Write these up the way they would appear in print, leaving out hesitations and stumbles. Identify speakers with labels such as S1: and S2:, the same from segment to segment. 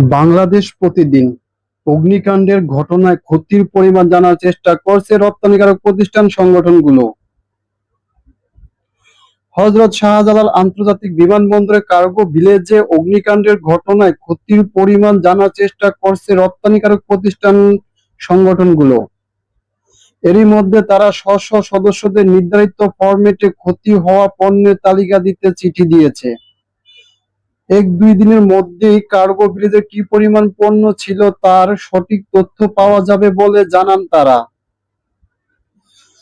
S1: বাংলাদেশ প্রতিদিন অগ্নিকাণ্ডের ঘটনায় ক্ষতির পরিমাণ জানার চেষ্টা করছে রপ্তানিকারক প্রতিষ্ঠান সংগঠনগুলো। হযরত শাহজালাল আন্তর্জাতিক বিমানবন্দরে কার্গো ভিলেজে অগ্নিকাণ্ডের ঘটনায় ক্ষতির পরিমাণ জানার চেষ্টা করছে রপ্তানিকারক প্রতিষ্ঠান সংগঠনগুলো। এরই মধ্যে তারা স্ব সদস্যদের নির্ধারিত ফরম্যাটে ক্ষতি হওয়া পণ্যের তালিকা দিতে চিঠি দিয়েছে। ১-২ দিনের মধ্যেই কার্গো ভিলেজে কি পরিমাণ পণ্য ছিল তার সঠিক তথ্য পাওয়া যাবে বলে জানান তারা।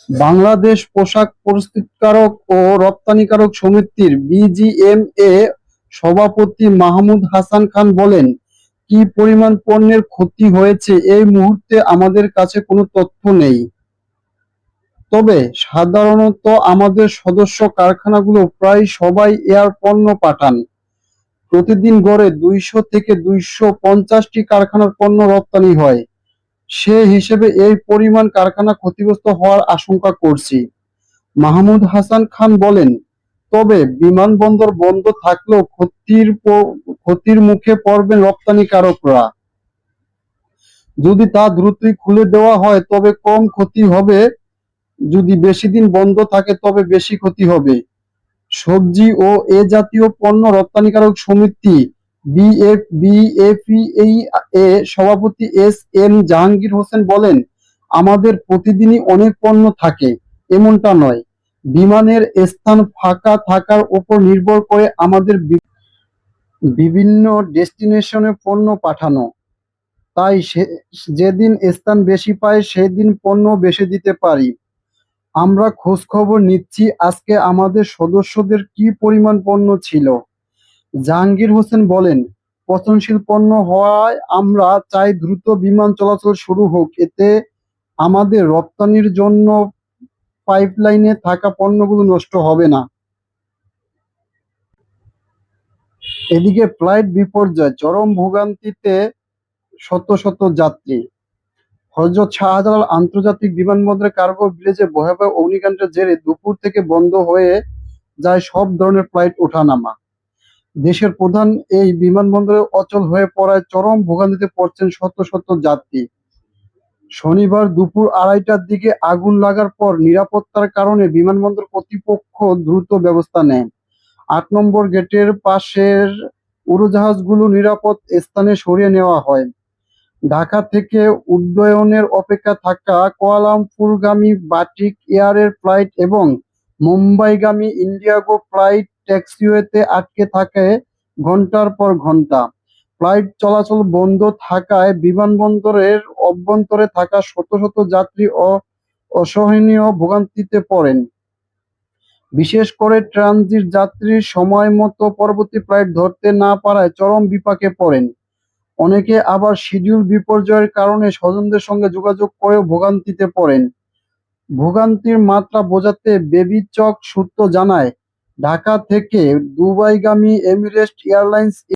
S1: বাংলাদেশ পোশাক প্রস্তুতকারক ও রপ্তানিকারক সমিতির বিজিএমএ সভাপতি মাহমুদ হাসান খান বলেন, কি পরিমাণ পণ্যের ক্ষতি হয়েছে এই মুহূর্তে আমাদের কাছে কোনো তথ্য নেই। তবে সাধারণত আমাদের সদস্য কারখানাগুলো প্রায় সবাই এয়ার পণ্য পাঠান। প্রতিদিন গড়ে ২০০ থেকে ২৫০টি কারখানার পণ্য রপ্তানি হয়। সে হিসেবে এই পরিমাণ কারখানা ক্ষতিগ্রস্ত হওয়ার আশঙ্কা করছি। মাহমুদ হাসান খান বলেন, তবে বিমানবন্দর বন্ধ থাকলেও ক্ষতির মুখে পড়বেন রপ্তানিকারকরা। যদি তা দ্রুতই খুলে দেওয়া হয় তবে কম ক্ষতি হবে, যদি বেশি দিন বন্ধ থাকে তবে বেশি ক্ষতি হবে। সবজি ও এ জাতীয় পণ্য রপ্তানিকারক সমিতি বিএফবিএফিএ সভাপতি এস এম জাহাঙ্গীর হোসেন বলেন, আমাদের প্রতিদিনই অনেক পণ্য থাকে এমনটা নয়। বিমানের স্থান ফাঁকা থাকার উপর নির্ভর করে আমাদের বিভিন্ন ডেস্টিনেশনে পণ্য পাঠানো। তাই যেদিন স্থান বেশি পাই সেদিন পণ্য বেশি দিতে পারি। আমরা খোঁজখবর নিচ্ছি আজকে আমাদের সদস্যদের কি পরিমাণ পণ্য ছিল। জাহাঙ্গীর হোসেন বলেন, পচনশীল পণ্য হওয়ায় আমরা চাই দ্রুত বিমান চলাচল শুরু হোক, এতে আমাদের রপ্তানির জন্য পাইপলাইনে থাকা পণ্যগুলো নষ্ট হবে না। এদিকে ফ্লাইট বিপর্যয়, চরম ভোগান্তিতে শত শত যাত্রী। হযরত শাহজালাল আন্তর্জাতিক বিমানবন্দরে কার্গো ভিলেজে ভয়াবহ অগ্নিকাণ্ডের জেরে দুপুর থেকে বন্ধ হয়ে যায় সব ধরনের ফ্লাইট ওঠানামা। দেশের প্রধান এই বিমানবন্দরে অচল হয়ে পড়ায় চরম ভোগান্তিতে পড়ছেন শত শত যাত্রী। শনিবার দুপুর ২:৩০টার দিকে আগুন লাগার পর নিরাপত্তার কারণে বিমানবন্দর কর্তৃপক্ষ দ্রুত ব্যবস্থা নেয়। ৮ নম্বর গেটের পাশের উড়োজাহাজগুলো নিরাপদ স্থানে সরিয়ে নেওয়া হয়। ঢাকা থেকে উড্ডয়নের অপেক্ষা থাকা কুয়ালালামপুরগামী বাটিক এয়ারের ফ্লাইট এবং মুম্বাইগামী ইন্ডিগো ফ্লাইট ট্যাক্সিওয়েতে আটকে থাকে ঘণ্টার পর ঘণ্টা। ফ্লাইট চলাচল বন্ধ থাকায় বিমানবন্দরের অভ্যন্তরে থাকা শত শত যাত্রী অসহনীয় ভোগান্তিতে পড়েন। বিশেষ করে ট্রানজিট যাত্রীর সময়মতো পরবর্তী ফ্লাইট ধরতে না পারায় চরম বিপাকে পড়েন। অনেকে আবার শিডিউল বিপর্যয়ের কারণে স্বজনদের সঙ্গে যোগাযোগ করেও ভোগান্তিতে পড়েন। ভোগান্তির মাত্রা বোঝাতে বেবিচক সূত্র জানায়, ঢাকা থেকে দুবাইগামী এমিরেটস এয়ারলাইন্স